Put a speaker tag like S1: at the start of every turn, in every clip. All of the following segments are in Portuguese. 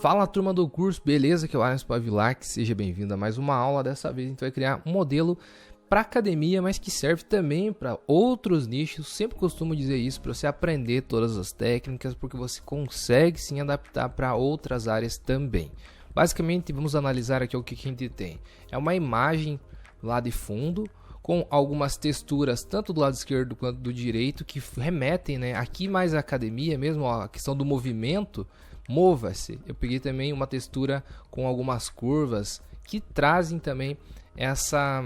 S1: Fala, turma do curso, beleza? Que é o Alisson Pavilac, seja bem-vindo a mais uma aula. Dessa vez a gente vai criar um modelo para academia, mas que serve também para outros nichos. Sempre costumo dizer isso para você aprender todas as técnicas, porque você consegue sim adaptar para outras áreas também. Basicamente, vamos analisar aqui o que a gente tem. É uma imagem lá de fundo, com algumas texturas, tanto do lado esquerdo quanto do direito, que remetem, né? Aqui mais a academia mesmo, ó, a questão do movimento, mova-se. Eu peguei também uma textura com algumas curvas que trazem também essa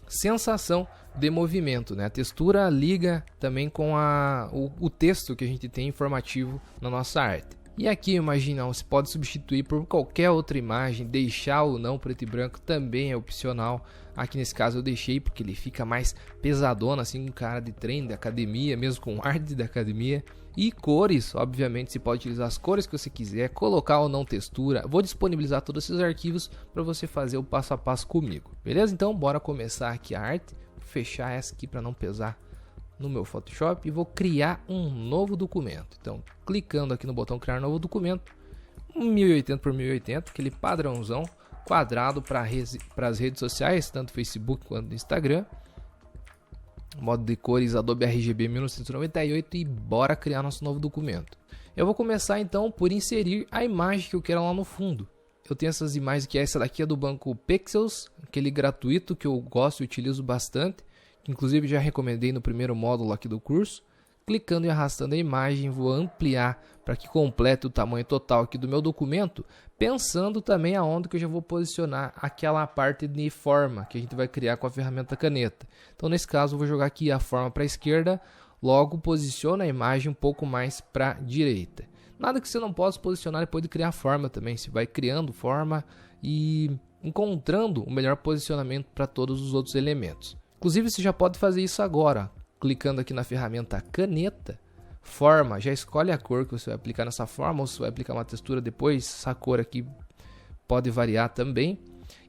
S1: sensação de movimento, né? A textura liga também com o texto que a gente tem informativo na nossa arte. E aqui, imagina, você pode substituir por qualquer outra imagem, deixar ou não preto e branco também é opcional. Aqui nesse caso eu deixei porque ele fica mais pesadona, assim, com cara de treino, de academia, mesmo com arte da academia. E cores, obviamente, você pode utilizar as cores que você quiser, colocar ou não textura. Vou disponibilizar todos esses arquivos para você fazer o passo a passo comigo, beleza? Então, bora começar aqui a arte. Vou fechar essa aqui para não pesar no meu Photoshop e vou criar um novo documento. Então, clicando aqui no botão criar novo documento, 1080 por 1080, aquele padrãozão quadrado para as redes sociais, tanto Facebook quanto Instagram. Modo de cores Adobe RGB 1998 e bora criar nosso novo documento. Eu vou começar então por inserir a imagem que eu quero lá no fundo. Eu tenho essas imagens que essa daqui é do banco Pexels, aquele gratuito que eu gosto e utilizo bastante. Inclusive já recomendei no primeiro módulo aqui do curso. Clicando e arrastando a imagem, vou ampliar para que complete o tamanho total aqui do meu documento, pensando também aonde que eu já vou posicionar aquela parte de forma que a gente vai criar com a ferramenta caneta. Então nesse caso eu vou jogar aqui a forma para a esquerda, logo posiciona a imagem um pouco mais para a direita. Nada que você não possa posicionar depois de criar a forma também, você vai criando forma e encontrando o melhor posicionamento para todos os outros elementos. Inclusive você já pode fazer isso agora, clicando aqui na ferramenta caneta, forma, já escolhe a cor que você vai aplicar nessa forma, ou se vai aplicar uma textura depois, essa cor aqui pode variar também.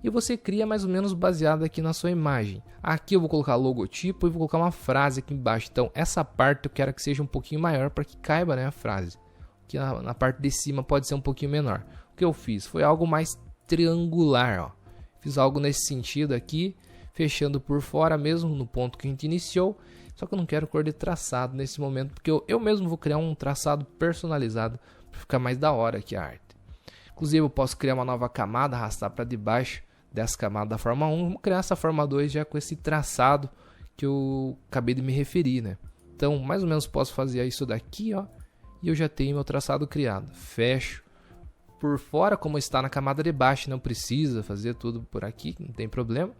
S1: E você cria mais ou menos baseado aqui na sua imagem. Aqui eu vou colocar logotipo e vou colocar uma frase aqui embaixo. Então essa parte eu quero que seja um pouquinho maior para que caiba, né, a frase. Aqui na parte de cima pode ser um pouquinho menor. O que eu fiz foi algo mais triangular, ó. Fiz algo nesse sentido aqui, fechando por fora mesmo no ponto que a gente iniciou. Só que eu não quero cor de traçado nesse momento, porque eu mesmo vou criar um traçado personalizado para ficar mais da hora aqui a arte. Inclusive eu posso criar uma nova camada, arrastar para debaixo dessa camada da forma 1, vou criar essa forma 2 já com esse traçado que eu acabei de me referir, né? Então mais ou menos posso fazer isso daqui, ó, e eu já tenho meu traçado criado. Fecho por fora como está na camada de baixo, não precisa fazer tudo por aqui, não tem problema.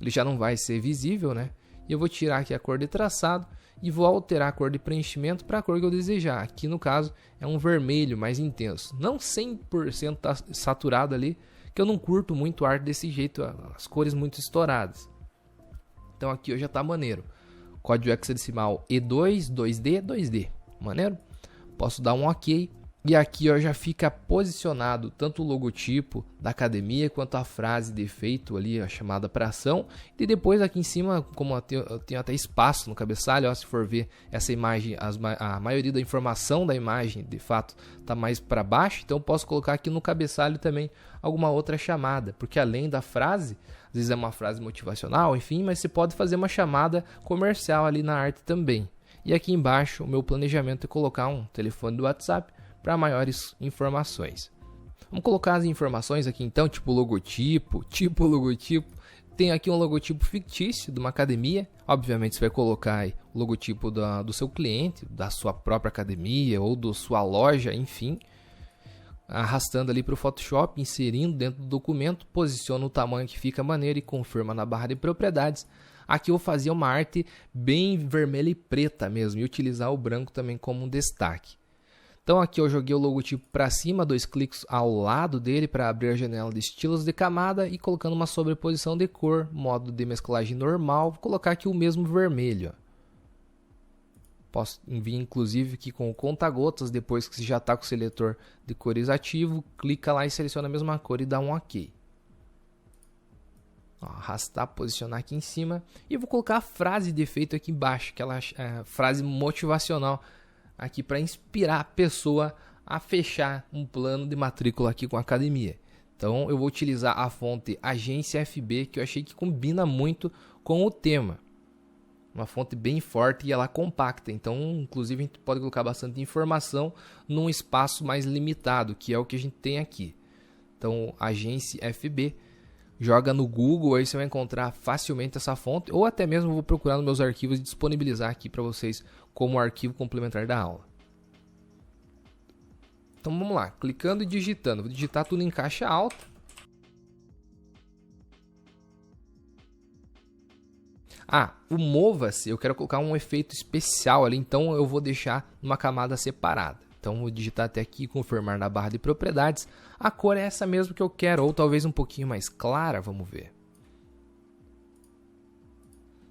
S1: Ele já não vai ser visível, né? E eu vou tirar aqui a cor de traçado e vou alterar a cor de preenchimento para a cor que eu desejar. Aqui no caso é um vermelho mais intenso, não 100% saturado ali, que eu não curto muito arte desse jeito, as cores muito estouradas. Então aqui já está maneiro. Código hexadecimal E2, 2D, 2D. Maneiro? Posso dar um OK. E aqui já fica posicionado tanto o logotipo da academia quanto a frase de efeito ali, a chamada para ação. E depois aqui em cima, como eu tenho até espaço no cabeçalho, ó, se for ver essa imagem, a maioria da informação da imagem de fato está mais para baixo. Então eu posso colocar aqui no cabeçalho também alguma outra chamada, porque além da frase, às vezes é uma frase motivacional, enfim, mas você pode fazer uma chamada comercial ali na arte também. E aqui embaixo o meu planejamento é colocar um telefone do WhatsApp para maiores informações. Vamos colocar as informações aqui então, tipo logotipo. Tem aqui um logotipo fictício de uma academia. Obviamente você vai colocar aí o logotipo do seu cliente, da sua própria academia ou da sua loja, enfim. Arrastando ali para o Photoshop, inserindo dentro do documento, posiciona o tamanho que fica maneiro e confirma na barra de propriedades. Aqui eu vou fazer uma arte bem vermelha e preta mesmo e utilizar o branco também como um destaque. Então aqui eu joguei o logotipo para cima, 2 cliques ao lado dele para abrir a janela de estilos de camada e colocando uma sobreposição de cor, modo de mesclagem normal, vou colocar aqui o mesmo vermelho. Posso vir inclusive aqui com o conta-gotas, depois que você já está com o seletor de cores ativo, clica lá e seleciona a mesma cor e dá um OK. Arrastar, posicionar aqui em cima e vou colocar a frase de efeito aqui embaixo, aquela frase motivacional aqui para inspirar a pessoa a fechar um plano de matrícula aqui com a academia. Então eu vou utilizar a fonte Agência FB, que eu achei que combina muito com o tema. Uma fonte bem forte e ela compacta. Então, inclusive, a gente pode colocar bastante informação num espaço mais limitado, que é o que a gente tem aqui. Então, Agência FB, joga no Google, aí você vai encontrar facilmente essa fonte, ou até mesmo vou procurar nos meus arquivos e disponibilizar aqui para vocês como arquivo complementar da aula. Então vamos lá, clicando e digitando. Vou digitar tudo em caixa alta. O Mova-se, eu quero colocar um efeito especial ali, então eu vou deixar numa camada separada. Então vou digitar até aqui, confirmar na barra de propriedades. A cor é essa mesmo que eu quero, ou talvez um pouquinho mais clara, vamos ver.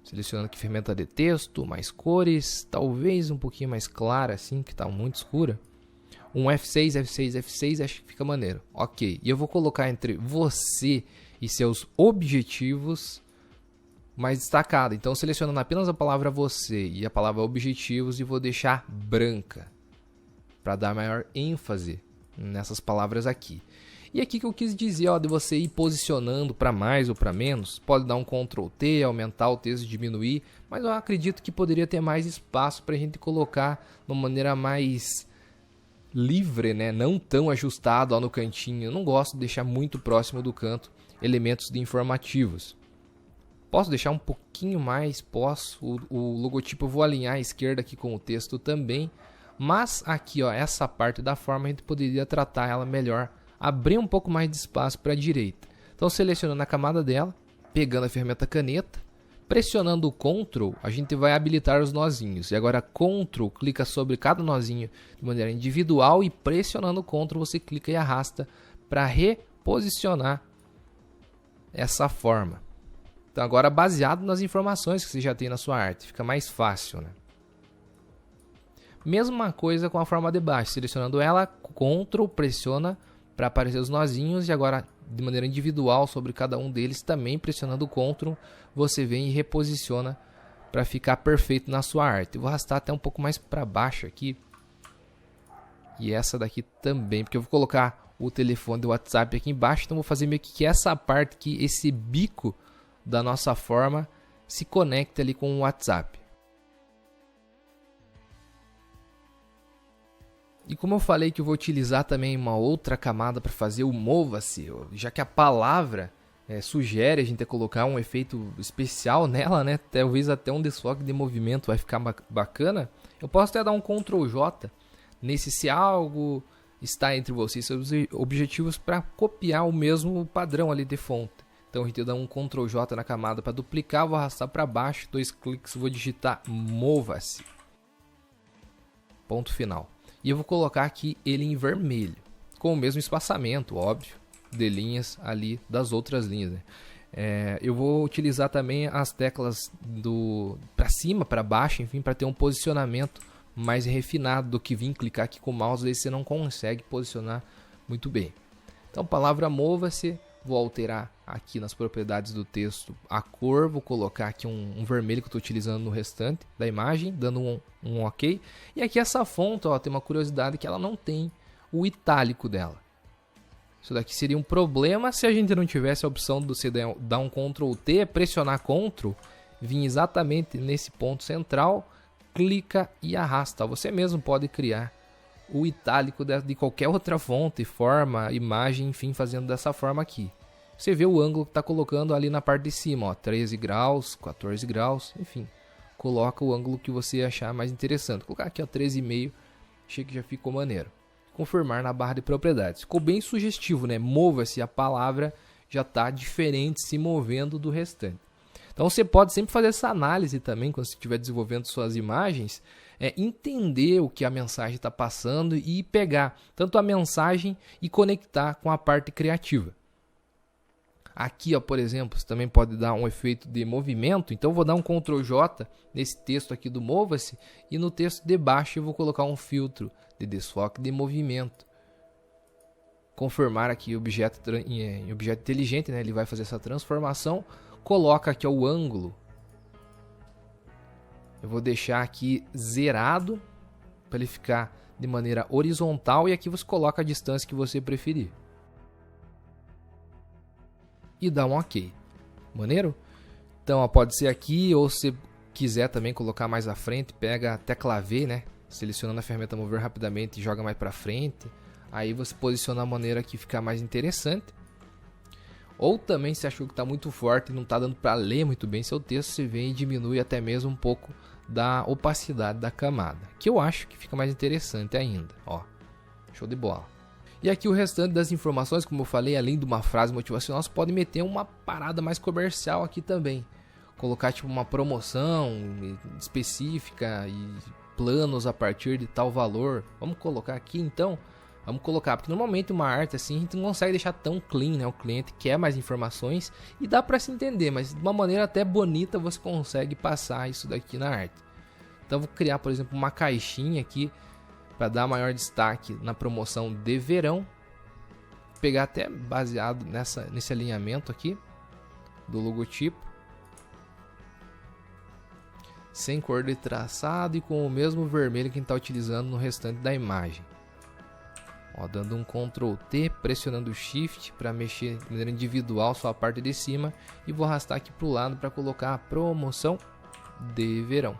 S1: Selecionando aqui ferramenta de texto, mais cores, talvez um pouquinho mais clara assim, que está muito escura. Um F6, F6, F6, acho que fica maneiro. Ok, e eu vou colocar entre você e seus objetivos mais destacado. Então, selecionando apenas a palavra você e a palavra objetivos e vou deixar branca para dar maior ênfase nessas palavras aqui. E aqui que eu quis dizer, ó, de você ir posicionando para mais ou para menos, pode dar um Ctrl T, aumentar o texto, diminuir, mas eu acredito que poderia ter mais espaço para a gente colocar de uma maneira mais livre, né? Não tão ajustado ó, no cantinho. Eu não gosto de deixar muito próximo do canto elementos de informativos. Posso deixar um pouquinho mais, posso. O logotipo eu vou alinhar à esquerda aqui com o texto também. Mas aqui, ó, essa parte da forma a gente poderia tratar ela melhor. Abrir um pouco mais de espaço para a direita. Então selecionando a camada dela, pegando a ferramenta caneta, pressionando o Ctrl, a gente vai habilitar os nozinhos. E agora Ctrl, clica sobre cada nozinho de maneira individual e pressionando o Ctrl você clica e arrasta para reposicionar essa forma. Então agora baseado nas informações que você já tem na sua arte, fica mais fácil, né? Mesma coisa com a forma de baixo, selecionando ela, Ctrl, pressiona para aparecer os nozinhos e agora de maneira individual sobre cada um deles, também pressionando o Ctrl, você vem e reposiciona para ficar perfeito na sua arte. Eu vou arrastar até um pouco mais para baixo aqui. E essa daqui também, porque eu vou colocar o telefone do WhatsApp aqui embaixo, então vou fazer meio que essa parte aqui, esse bico da nossa forma se conecta ali com o WhatsApp. E como eu falei que eu vou utilizar também uma outra camada para fazer o Mova-se, já que a palavra sugere a gente colocar um efeito especial nela, né? Talvez até um desfoque de movimento vai ficar bacana. Eu posso até dar um Ctrl J nesse se algo está entre vocês seus objetivos para copiar o mesmo padrão ali de fonte. Então a gente dá um Ctrl J na camada para duplicar, vou arrastar para baixo, 2 cliques, vou digitar Mova-se. Ponto final. E eu vou colocar aqui ele em vermelho, com o mesmo espaçamento, óbvio, de linhas ali das outras linhas, né? Eu vou utilizar também as teclas para cima, para baixo, enfim, para ter um posicionamento mais refinado do que vir clicar aqui com o mouse, aí você não consegue posicionar muito bem. Então, palavra Mova-se, vou alterar aqui nas propriedades do texto a cor, vou colocar aqui um vermelho que eu estou utilizando no restante da imagem, dando um OK. E aqui essa fonte, ó, tem uma curiosidade que ela não tem o itálico dela. Isso daqui seria um problema se a gente não tivesse a opção de você dar um Ctrl T, pressionar Ctrl, vir exatamente nesse ponto central, clica e arrasta. Você mesmo pode criar o itálico de qualquer outra fonte, forma, imagem, enfim, fazendo dessa forma aqui. Você vê o ângulo que está colocando ali na parte de cima, ó, 13 graus, 14 graus, enfim. Coloca o ângulo que você achar mais interessante. Vou colocar aqui, ó, 13,5, achei que já ficou maneiro. Confirmar na barra de propriedades. Ficou bem sugestivo, né? Mova-se, a palavra já está diferente, se movendo do restante. Então você pode sempre fazer essa análise também, quando você estiver desenvolvendo suas imagens, entender o que a mensagem está passando e pegar tanto a mensagem e conectar com a parte criativa. Aqui, ó, por exemplo, você também pode dar um efeito de movimento. Então, eu vou dar um Ctrl J nesse texto aqui do Mova-se e no texto de baixo eu vou colocar um filtro de desfoque de movimento. Confirmar aqui o objeto inteligente, né? Ele vai fazer essa transformação. Coloca aqui ó, o ângulo. Eu vou deixar aqui zerado para ele ficar de maneira horizontal e aqui você coloca a distância que você preferir. E dá um OK. Maneiro? Então, ó, pode ser aqui, ou se quiser também colocar mais à frente, pega a tecla V, né? Selecionando a ferramenta mover rapidamente e joga mais para frente. Aí você posiciona a maneira que ficar mais interessante. Ou também, se achou que está muito forte e não está dando para ler muito bem seu texto, você vem e diminui até mesmo um pouco da opacidade da camada, que eu acho que fica mais interessante ainda. Ó, show de bola. E aqui o restante das informações, como eu falei, além de uma frase motivacional, você pode meter uma parada mais comercial aqui também. Colocar tipo uma promoção específica e planos a partir de tal valor. Vamos colocar aqui então? Vamos colocar, porque normalmente uma arte assim a gente não consegue deixar tão clean, né? O cliente quer mais informações e dá para se entender, mas de uma maneira até bonita você consegue passar isso daqui na arte. Então eu vou criar, por exemplo, uma caixinha aqui para dar maior destaque na promoção de verão. Pegar até baseado nesse alinhamento aqui do logotipo. Sem cor de traçado e com o mesmo vermelho que a gente está utilizando no restante da imagem. Ó, dando um Ctrl T, pressionando o Shift para mexer de maneira individual só a parte de cima. E vou arrastar aqui para o lado para colocar a promoção de verão.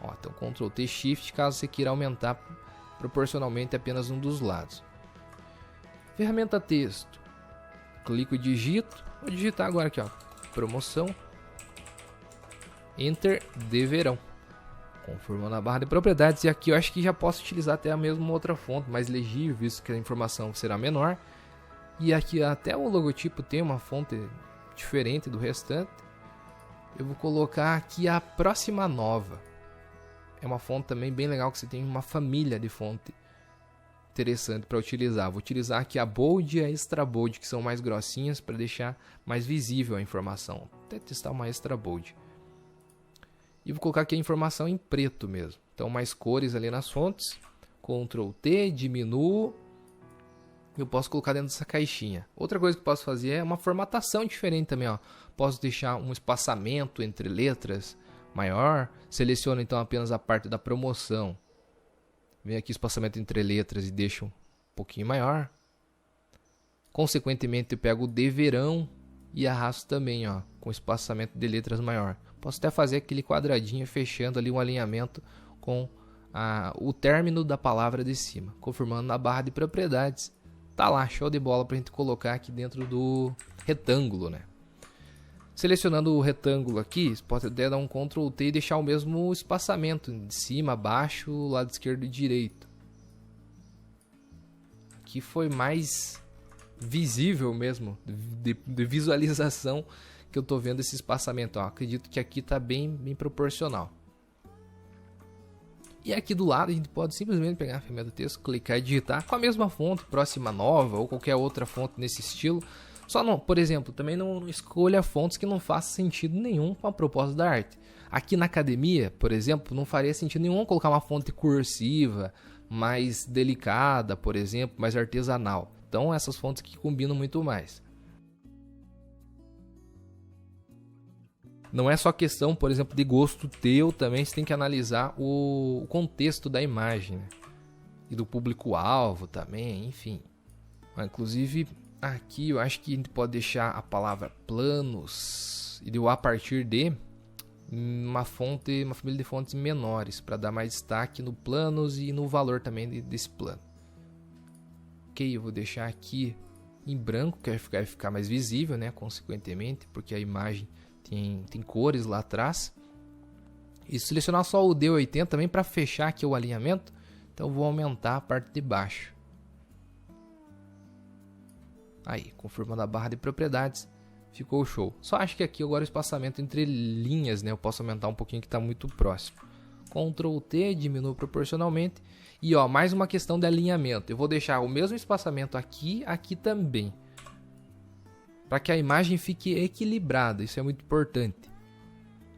S1: Ó, então Ctrl T, Shift caso você queira aumentar proporcionalmente apenas um dos lados. Ferramenta texto. Clico e digito. Vou digitar agora aqui, ó, promoção. Enter de verão. Conformando a barra de propriedades. E aqui eu acho que já posso utilizar até a mesma outra fonte, mais legível, visto que a informação será menor. E aqui até o logotipo tem uma fonte diferente do restante. Eu vou colocar aqui a Próxima Nova. É uma fonte também bem legal, que você tem uma família de fonte interessante para utilizar. Vou utilizar aqui a Bold e a Extra Bold, que são mais grossinhas para deixar mais visível a informação. Vou até testar uma Extra Bold. E vou colocar aqui a informação em preto mesmo. Então mais cores ali nas fontes. Ctrl T, diminuo. Eu posso colocar dentro dessa caixinha. Outra coisa que eu posso fazer é uma formatação diferente também. Ó. Posso deixar um espaçamento entre letras maior. Seleciono então apenas a parte da promoção. Venho aqui espaçamento entre letras e deixo um pouquinho maior. Consequentemente eu pego o de verão e arrasto também, ó, com espaçamento de letras maior. Posso até fazer aquele quadradinho fechando ali um alinhamento com o término da palavra de cima. Confirmando na barra de propriedades. Tá lá, show de bola para a gente colocar aqui dentro do retângulo, né? Selecionando o retângulo aqui, você pode até dar um Ctrl T e deixar o mesmo espaçamento de cima, baixo, lado esquerdo e direito. Aqui foi mais visível mesmo, de visualização que eu tô vendo esse espaçamento. Ó, acredito que aqui tá bem proporcional. E aqui do lado a gente pode simplesmente pegar a ferramenta do texto, clicar e digitar com a mesma fonte, Próxima Nova ou qualquer outra fonte nesse estilo. Só não, por exemplo, também não escolha fontes que não façam sentido nenhum com a proposta da arte. Aqui na academia, por exemplo, não faria sentido nenhum colocar uma fonte cursiva, mais delicada, por exemplo, mais artesanal. Então essas fontes aqui combinam muito mais. Não é só questão, por exemplo, de gosto teu, também você tem que analisar o contexto da imagem, né? E do público-alvo também, enfim. Inclusive, aqui eu acho que a gente pode deixar a palavra planos e deu a partir de uma família de fontes menores, para dar mais destaque no planos e no valor também desse plano. Ok, eu vou deixar aqui em branco, que vai ficar mais visível, né? Consequentemente, porque a imagem tem cores lá atrás. E selecionar só o D80 também para fechar aqui o alinhamento. Então vou aumentar a parte de baixo. Aí, confirmando a barra de propriedades, ficou show. Só acho que aqui agora o espaçamento entre linhas, né? Eu posso aumentar um pouquinho que está muito próximo. Ctrl T, diminuo proporcionalmente. E ó, mais uma questão de alinhamento. Eu vou deixar o mesmo espaçamento aqui também, para que a imagem fique equilibrada. Isso é muito importante.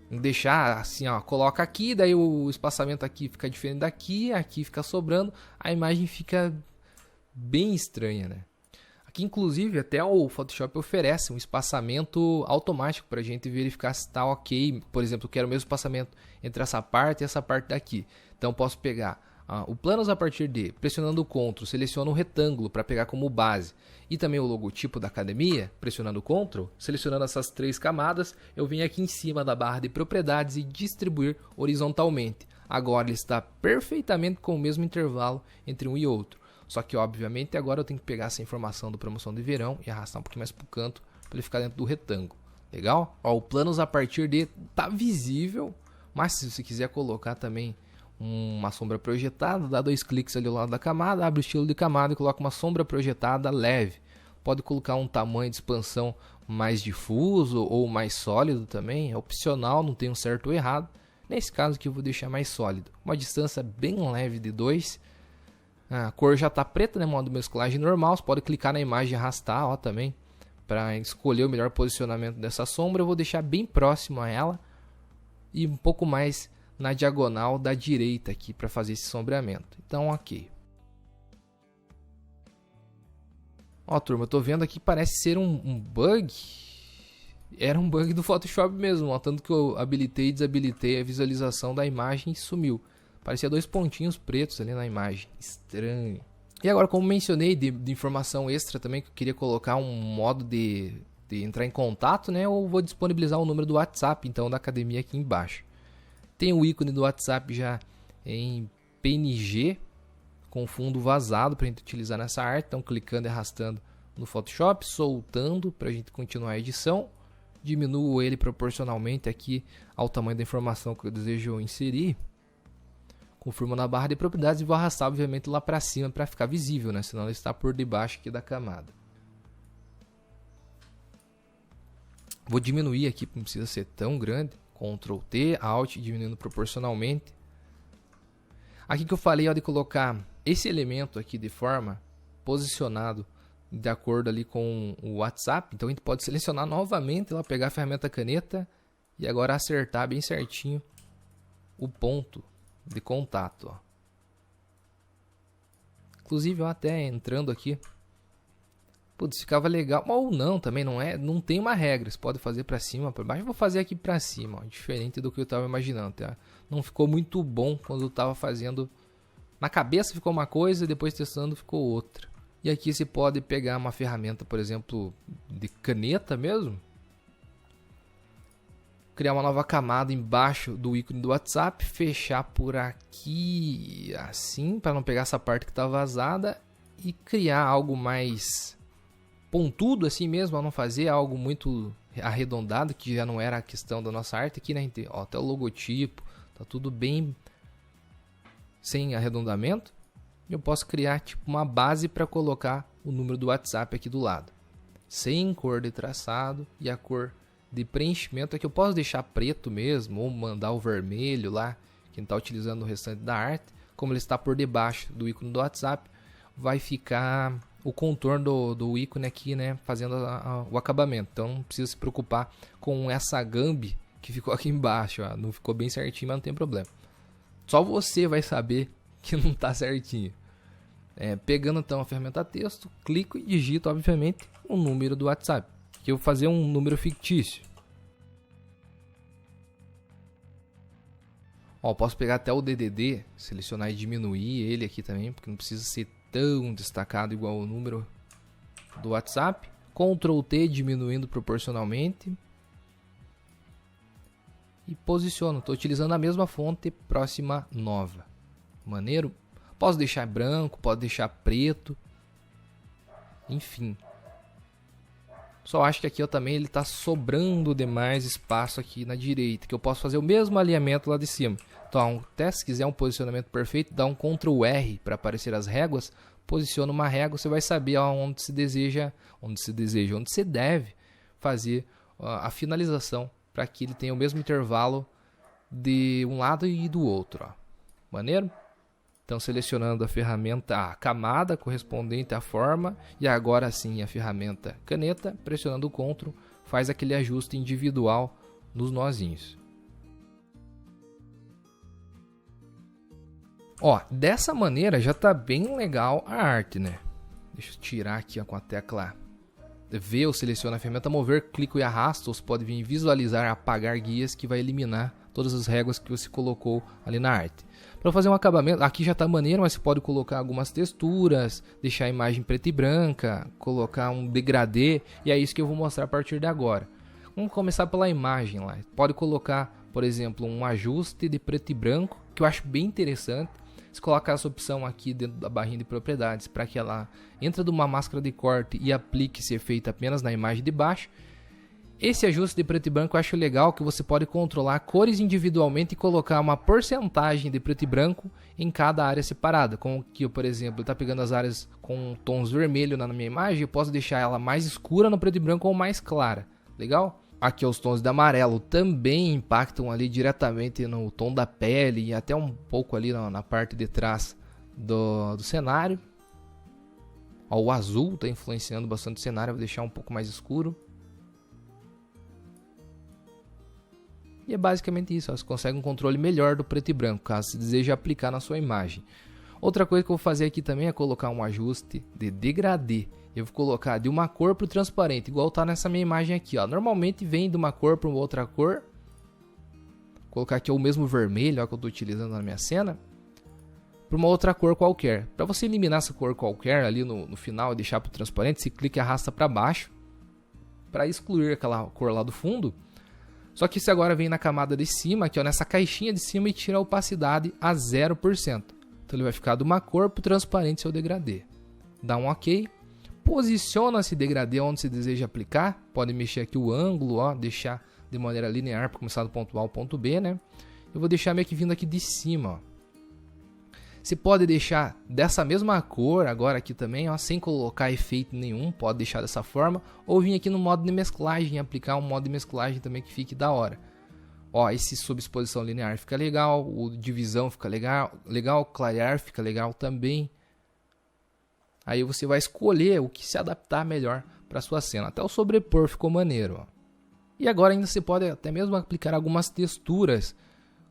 S1: Deixar assim, ó, coloca aqui, daí o espaçamento aqui fica diferente daqui, aqui fica sobrando, a imagem fica bem estranha, né? Aqui inclusive até o Photoshop oferece um espaçamento automático para a gente verificar se está ok. Por exemplo, eu quero o mesmo espaçamento entre essa parte e essa parte daqui. Então posso pegar O planos a partir de, pressionando o Ctrl, seleciona um retângulo para pegar como base e também o logotipo da academia, pressionando o Ctrl, selecionando essas 3 camadas, eu venho aqui em cima da barra de propriedades e distribuir horizontalmente. Agora ele está perfeitamente com o mesmo intervalo entre um e outro. Só que obviamente agora eu tenho que pegar essa informação do promoção de verão e arrastar um pouquinho mais para o canto para ele ficar dentro do retângulo. Legal? O planos a partir de tá visível, mas se você quiser colocar também uma sombra projetada, dá 2 cliques ali ao lado da camada, abre o estilo de camada e coloca uma sombra projetada leve. Pode colocar um tamanho de expansão mais difuso ou mais sólido também, é opcional, não tem um certo ou errado. Nesse caso aqui eu vou deixar mais sólido, uma distância bem leve de 2. A cor já está preta, né, modo mesclagem normal, você pode clicar na imagem e arrastar, ó, também, para escolher o melhor posicionamento dessa sombra. Eu vou deixar bem próximo a ela e um pouco mais na diagonal da direita aqui para fazer esse sombreamento. Então, ok. Ó, turma, eu tô vendo aqui, parece ser um bug. Era um bug do Photoshop mesmo, ó, tanto que eu habilitei e desabilitei a visualização da imagem e sumiu. Parecia 2 pontinhos pretos ali na imagem. Estranho. E agora, como mencionei de informação extra também, que eu queria colocar um modo de entrar em contato, né? Eu vou disponibilizar o número do WhatsApp, então, da academia aqui embaixo. Tem o ícone do WhatsApp já em PNG, com fundo vazado para a gente utilizar nessa arte. Então, clicando e arrastando no Photoshop, soltando para a gente continuar a edição. Diminuo ele proporcionalmente aqui ao tamanho da informação que eu desejo inserir. Confirmo na barra de propriedades e vou arrastar, obviamente, lá para cima para ficar visível, né? Senão ele está por debaixo aqui da camada. Vou diminuir aqui, não precisa ser tão grande. Ctrl T, Alt, diminuindo proporcionalmente. Aqui que eu falei, ó, de colocar esse elemento aqui de forma posicionado de acordo ali com o WhatsApp. Então a gente pode selecionar novamente, lá, pegar a ferramenta caneta e agora acertar bem certinho o ponto de contato. Ó. Inclusive, ó, até entrando aqui, putz, ficava legal, ou não, também não tem uma regra, você pode fazer para cima, para baixo. Eu vou fazer aqui para cima, ó, diferente do que eu estava imaginando, tá? Não ficou muito bom quando eu estava fazendo, na cabeça ficou uma coisa e depois testando ficou outra. E aqui você pode pegar uma ferramenta, por exemplo, de caneta mesmo, criar uma nova camada embaixo do ícone do WhatsApp, fechar por aqui, assim, para não pegar essa parte que está vazada, e criar algo mais pontudo assim mesmo, a não fazer algo muito arredondado, que já não era a questão da nossa arte aqui, né? Ó, até o logotipo, tá tudo bem sem arredondamento. Eu posso criar tipo uma base para colocar o número do WhatsApp aqui do lado, sem cor de traçado, e a cor de preenchimento aqui eu posso deixar preto mesmo, ou mandar o vermelho lá, quem está utilizando o restante da arte. Como ele está por debaixo do ícone do WhatsApp, vai ficar o contorno do ícone aqui, né, fazendo o acabamento. Então não precisa se preocupar com essa gambi que ficou aqui embaixo, ó. Não ficou bem certinho, mas não tem problema. Só você vai saber que não está certinho. Pegando então a ferramenta texto, clico e digito, obviamente, o número do WhatsApp. Aqui eu vou fazer um número fictício. Ó, posso pegar até o DDD, selecionar e diminuir ele aqui também, porque não precisa ser tão destacado igual o número do WhatsApp. Ctrl T, diminuindo proporcionalmente. E posiciono. Estou utilizando a mesma fonte, próxima nova. Maneiro? Posso deixar branco, posso deixar preto. Enfim. Só acho que aqui ó, também ele está sobrando demais espaço aqui na direita, que eu posso fazer o mesmo alinhamento lá de cima. Então, até se quiser um posicionamento perfeito, dá um Ctrl R para aparecer as réguas, posiciona uma régua, você vai saber onde se deve fazer a finalização para que ele tenha o mesmo intervalo de um lado e do outro. Ó. Maneiro? Então, selecionando a ferramenta, a camada correspondente à forma, e agora sim a ferramenta caneta, pressionando o Ctrl, faz aquele ajuste individual nos nozinhos. Ó, dessa maneira já está bem legal a arte, né? Deixa eu tirar aqui ó, com a tecla V, eu seleciono a ferramenta mover, clico e arrasto, você pode vir visualizar, apagar guias, que vai eliminar todas as réguas que você colocou ali na arte. Para fazer um acabamento, aqui já está maneiro, mas você pode colocar algumas texturas, deixar a imagem preta e branca, colocar um degradê, e é isso que eu vou mostrar a partir de agora. Vamos começar pela imagem lá. Pode colocar, por exemplo, um ajuste de preto e branco, que eu acho bem interessante. Se colocar essa opção aqui dentro da barrinha de propriedades, para que ela entre numa máscara de corte e aplique esse efeito apenas na imagem de baixo. Esse ajuste de preto e branco eu acho legal, que você pode controlar cores individualmente e colocar uma porcentagem de preto e branco em cada área separada. Como que eu, por exemplo, está pegando as áreas com tons vermelho na minha imagem, eu posso deixar ela mais escura no preto e branco ou mais clara. Legal? Aqui os tons de amarelo também impactam ali diretamente no tom da pele e até um pouco ali na parte de trás do cenário. Ó, o azul está influenciando bastante o cenário, vou deixar um pouco mais escuro. E é basicamente isso, ó, você consegue um controle melhor do preto e branco, caso você deseje aplicar na sua imagem. Outra coisa que eu vou fazer aqui também é colocar um ajuste de degradê. Eu vou colocar de uma cor para o transparente, igual está nessa minha imagem aqui. Ó. Normalmente vem de uma cor para uma outra cor. Vou colocar aqui o mesmo vermelho ó, que eu estou utilizando na minha cena. Para uma outra cor qualquer. Para você eliminar essa cor qualquer ali no final e deixar para o transparente, você clica e arrasta para baixo. Para excluir aquela cor lá do fundo. Só que isso agora vem na camada de cima, aqui ó, nessa caixinha de cima e tira a opacidade a 0%. Então ele vai ficar de uma cor para o transparente seu degradê. Dá um OK. Posiciona esse degradê onde você deseja aplicar. Pode mexer aqui o ângulo, ó, deixar de maneira linear para começar do ponto A ao ponto B, né? Eu vou deixar meio que vindo aqui de cima, ó. Você pode deixar dessa mesma cor agora aqui também, ó, sem colocar efeito nenhum, pode deixar dessa forma, ou vir aqui no modo de mesclagem, aplicar um modo de mesclagem também que fique da hora. Ó, esse subexposição linear fica legal, o divisão fica legal, clarear fica legal também. Aí você vai escolher o que se adaptar melhor para sua cena. Até o sobrepor ficou maneiro, ó. E agora ainda você pode até mesmo aplicar algumas texturas,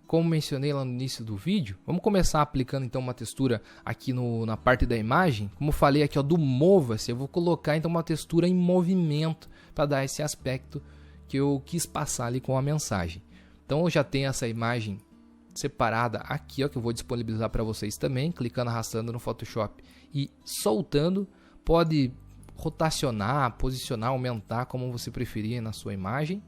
S1: como mencionei lá no início do vídeo. Vamos começar aplicando então uma textura aqui na parte da imagem. Como eu falei aqui ó, do mova-se, eu vou colocar então uma textura em movimento para dar esse aspecto que eu quis passar ali com a mensagem. Então eu já tenho essa imagem separada aqui, ó, que eu vou disponibilizar para vocês também, clicando, arrastando no Photoshop e soltando. Pode rotacionar, posicionar, aumentar como você preferir na sua imagem.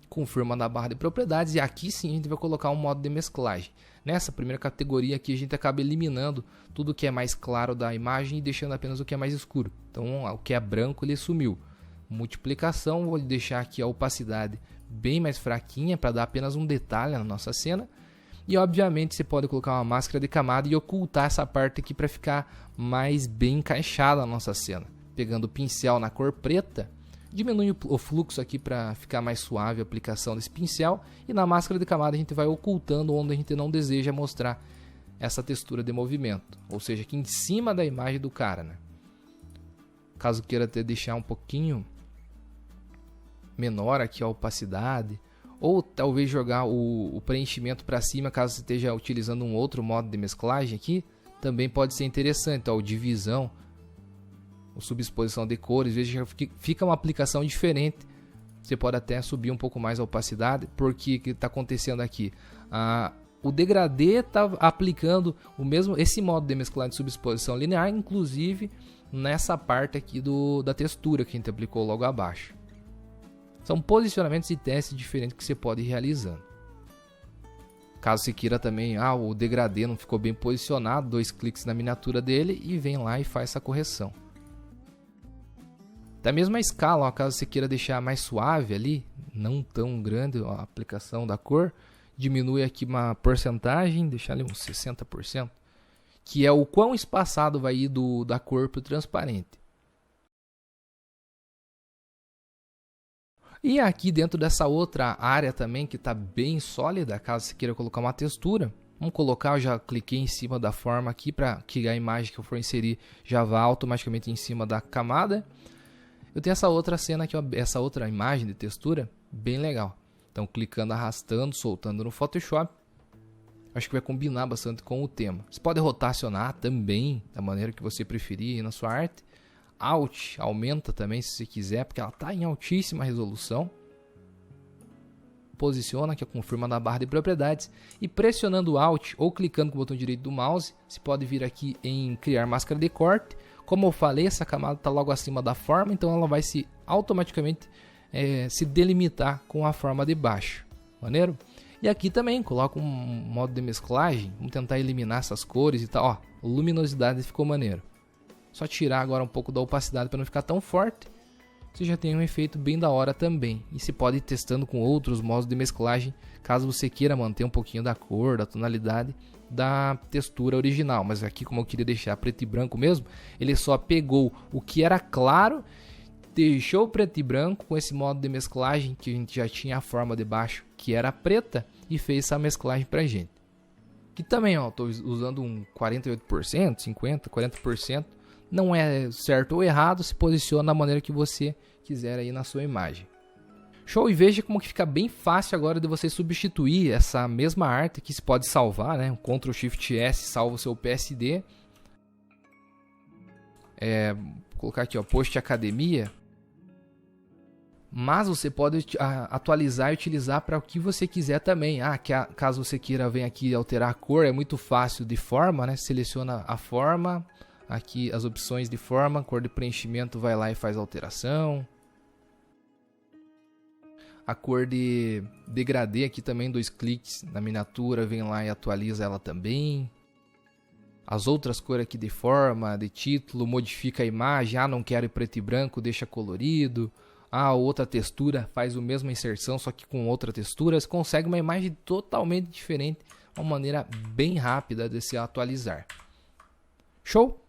S1: Confirma na barra de propriedades e aqui sim a gente vai colocar um modo de mesclagem. Nessa primeira categoria aqui a gente acaba eliminando tudo que é mais claro da imagem e deixando apenas o que é mais escuro. Então o que é branco ele sumiu. Multiplicação, vou deixar aqui a opacidade bem mais fraquinha para dar apenas um detalhe na nossa cena. E obviamente você pode colocar uma máscara de camada e ocultar essa parte aqui para ficar mais bem encaixada na nossa cena. Pegando o pincel na cor preta, diminui o fluxo aqui para ficar mais suave a aplicação desse pincel. E na máscara de camada a gente vai ocultando onde a gente não deseja mostrar essa textura de movimento. Ou seja, aqui em cima da imagem do cara, né? Caso queira até deixar um pouquinho menor aqui a opacidade, ou talvez jogar o preenchimento para cima, caso você esteja utilizando um outro modo de mesclagem aqui, também pode ser interessante, ó, o divisão, o subexposição de cores, veja que fica uma aplicação diferente. Você pode até subir um pouco mais a opacidade, porque o que está acontecendo aqui? O degradê está aplicando esse modo de mesclagem de subexposição linear, inclusive nessa parte aqui da textura que a gente aplicou logo abaixo. São posicionamentos e testes diferentes que você pode ir realizando. Caso você queira também, o degradê não ficou bem posicionado, 2 cliques na miniatura dele e vem lá e faz essa correção. Da mesma escala, ó, caso você queira deixar mais suave ali, não tão grande a aplicação da cor, diminui aqui uma porcentagem, deixar ali uns 60%, que é o quão espaçado vai ir da cor para o transparente. E aqui dentro dessa outra área também que está bem sólida, caso você queira colocar uma textura, vamos colocar, eu já cliquei em cima da forma aqui para que a imagem que eu for inserir já vá automaticamente em cima da camada. Eu tenho essa outra cena aqui, ó, essa outra imagem de textura, bem legal. Então clicando, arrastando, soltando no Photoshop, acho que vai combinar bastante com o tema. Você pode rotacionar também, da maneira que você preferir na sua arte. Alt, aumenta também se você quiser, porque ela está em altíssima resolução. posiciona, que é confirma na barra de propriedades, e pressionando Alt ou clicando com o botão direito do mouse, você pode vir aqui em criar máscara de corte. Como eu falei, essa camada está logo acima da forma, então ela vai se automaticamente se delimitar com a forma de baixo. Maneiro? E aqui também coloca um modo de mesclagem, vamos tentar eliminar essas cores e tal. Ó, luminosidade ficou maneiro. Só tirar agora um pouco da opacidade para não ficar tão forte. Você já tem um efeito bem da hora também. E se pode ir testando com outros modos de mesclagem, caso você queira manter um pouquinho da cor, da tonalidade, da textura original. Mas aqui, como eu queria deixar preto e branco mesmo, ele só pegou o que era claro, deixou preto e branco com esse modo de mesclagem, que a gente já tinha a forma de baixo, que era preta, e fez essa mesclagem pra gente. Aqui também, ó, estou usando um 48%, 50%, 40%. Não é certo ou errado, se posiciona da maneira que você quiser aí na sua imagem. Show, e veja como que fica bem fácil agora de você substituir essa mesma arte que se pode salvar, né? Ctrl Shift S salva o seu PSD. Vou colocar aqui, ó, Post Academia. Mas você pode atualizar e utilizar para o que você quiser também. Caso você queira vir aqui alterar a cor, é muito fácil de forma, né? Seleciona a forma. Aqui as opções de forma, cor de preenchimento, vai lá e faz a alteração. A cor de degradê aqui também, 2 cliques na miniatura, vem lá e atualiza ela também. As outras cores aqui de forma, de título, modifica a imagem. Não quero em preto e branco, deixa colorido. Outra textura, faz a mesma inserção, só que com outra textura. Você consegue uma imagem totalmente diferente, uma maneira bem rápida de se atualizar. Show?